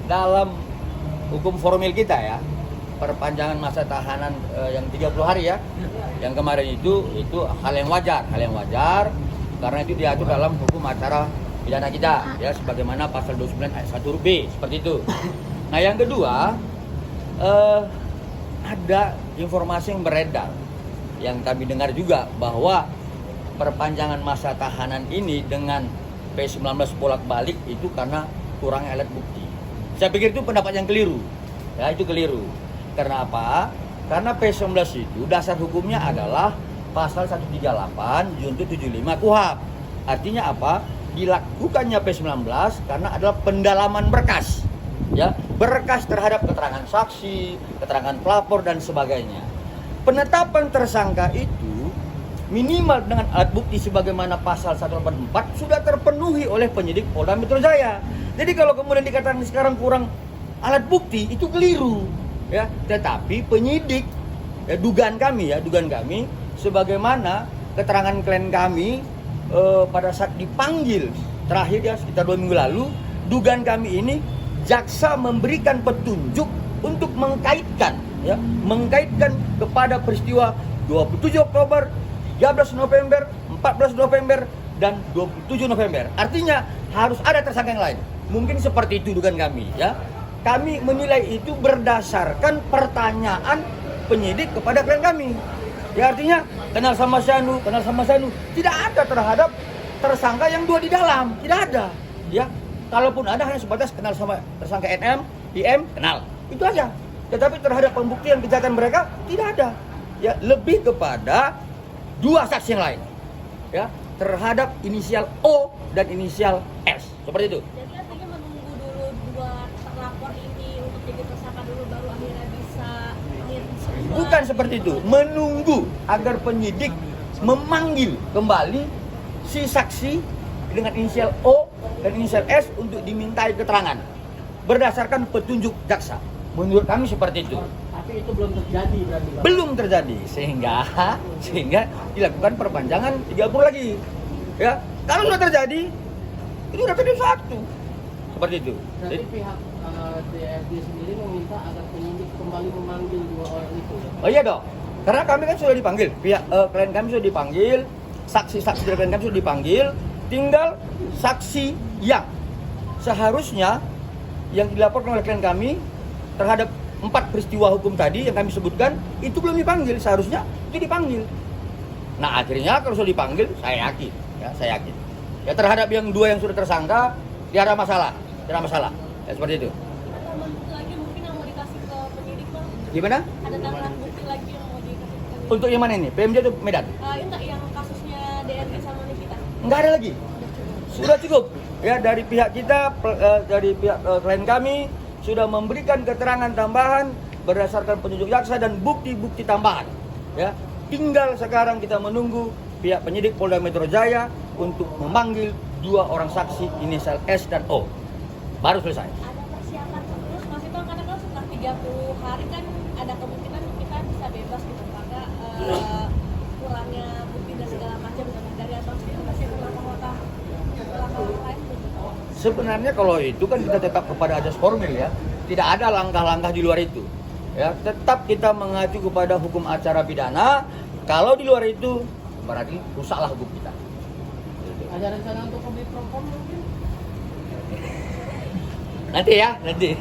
Dalam hukum formil kita ya, perpanjangan masa tahanan yang 30 hari ya, yang kemarin itu hal yang wajar karena itu diatur dalam hukum acara pidana kita ya, sebagaimana pasal 29 ayat 1 huruf B seperti itu. Nah, yang kedua, ada informasi yang beredar yang kami dengar juga bahwa perpanjangan masa tahanan ini dengan P19 bolak-balik itu karena kurang alat bukti. Saya pikir itu pendapat yang keliru. Ya, itu keliru. Karena apa? Karena P19 itu dasar hukumnya adalah pasal 138 junto 75 KUHP. Artinya apa? Dilakukannya P19 karena adalah pendalaman berkas. Ya, berkas terhadap keterangan saksi, keterangan pelapor dan sebagainya. Penetapan tersangka itu minimal dengan alat bukti sebagaimana pasal 184 sudah terpenuhi oleh penyidik Polda Metro Jaya. Jadi kalau kemudian dikatakan sekarang kurang alat bukti, itu keliru ya. Tetapi penyidik ya, dugaan kami sebagaimana keterangan klien kami pada saat dipanggil terakhir ya sekitar 2 minggu lalu, dugaan kami ini jaksa memberikan petunjuk untuk mengkaitkan kepada peristiwa 27 Oktober, 13 November, 14 November, dan 27 November. Artinya harus ada tersangka yang lain. Mungkin seperti itu dugaan kami ya. Kami menilai itu berdasarkan pertanyaan penyidik kepada klien kami. Ya, artinya kenal sama Sanu. Tidak ada terhadap tersangka yang dua di dalam, tidak ada. Ya, kalaupun ada hanya sebatas kenal sama tersangka NM, IM, kenal. Itu aja. Tetapi terhadap pembuktian kejahatan mereka tidak ada. Ya, lebih kepada dua saksi yang lain. Ya, terhadap inisial O dan inisial S. Seperti itu. Jadi artinya menunggu dulu dua terlapor ini untuk jadi tersangka dulu baru akhirnya bisa Bukan seperti itu. Menunggu agar penyidik memanggil kembali si saksi dengan inisial O dan inisial S untuk dimintai keterangan berdasarkan petunjuk jaksa. Menurut kami seperti itu. Tapi itu belum terjadi berarti, Pak? Belum terjadi sehingga dilakukan perpanjangan 30 lagi. Ya, kalau sudah terjadi itu sudah terjadi satu. Seperti itu. Jadi pihak DFD sendiri meminta agar penyidik kembali memanggil dua orang itu. Oh iya dong. Karena kami kan sudah dipanggil. Pihak klien kami sudah dipanggil, saksi-saksi dari klien kami sudah dipanggil, tinggal saksi yang seharusnya yang dilaporkan oleh klien kami terhadap 4 peristiwa hukum tadi yang kami sebutkan itu belum dipanggil, seharusnya itu dipanggil. Nah, akhirnya kalau sudah dipanggil, saya yakin. Ya, terhadap yang 2 yang sudah tersangka tidak ada masalah. Ya, seperti itu. ada bukti lagi mungkin yang mau dikasih ke penyidik, Bang? Gimana? Ada tambahan bukti lagi yang mau dikasih ke penyidik? Untuk yang mana ini? PMJ atau Medan? Enggak, yang kasusnya DRG sama Nikita. Enggak ada lagi. Sudah cukup. Ya, dari pihak kita, dari pihak klien kami sudah memberikan keterangan tambahan berdasarkan petunjuk jaksa dan bukti-bukti tambahan. Ya, tinggal sekarang kita menunggu pihak penyidik Polda Metro Jaya untuk memanggil 2 orang saksi inisial S dan O. Baru selesai. Ada persiapan terus, Mas Ito, karena kalau setelah 30 hari kan ada kemungkinan kita bisa bebas gitu, karena kurangnya bukti dan segala macam gitu. Dari atas itu masih langkah-langkah lain gitu. Sebenarnya kalau itu kan kita tetap kepada asas formil ya. Tidak ada langkah-langkah di luar itu. Ya, tetap kita mengacu kepada hukum acara pidana. Kalau di luar itu berarti rusaklah hukum kita. Ada rencana untuk komit propam mungkin? Nanti ya, nanti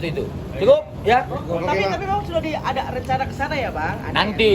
itu. Cukup ya? Tapi Bang sudah ada rencana ke sana ya, Bang? Nanti.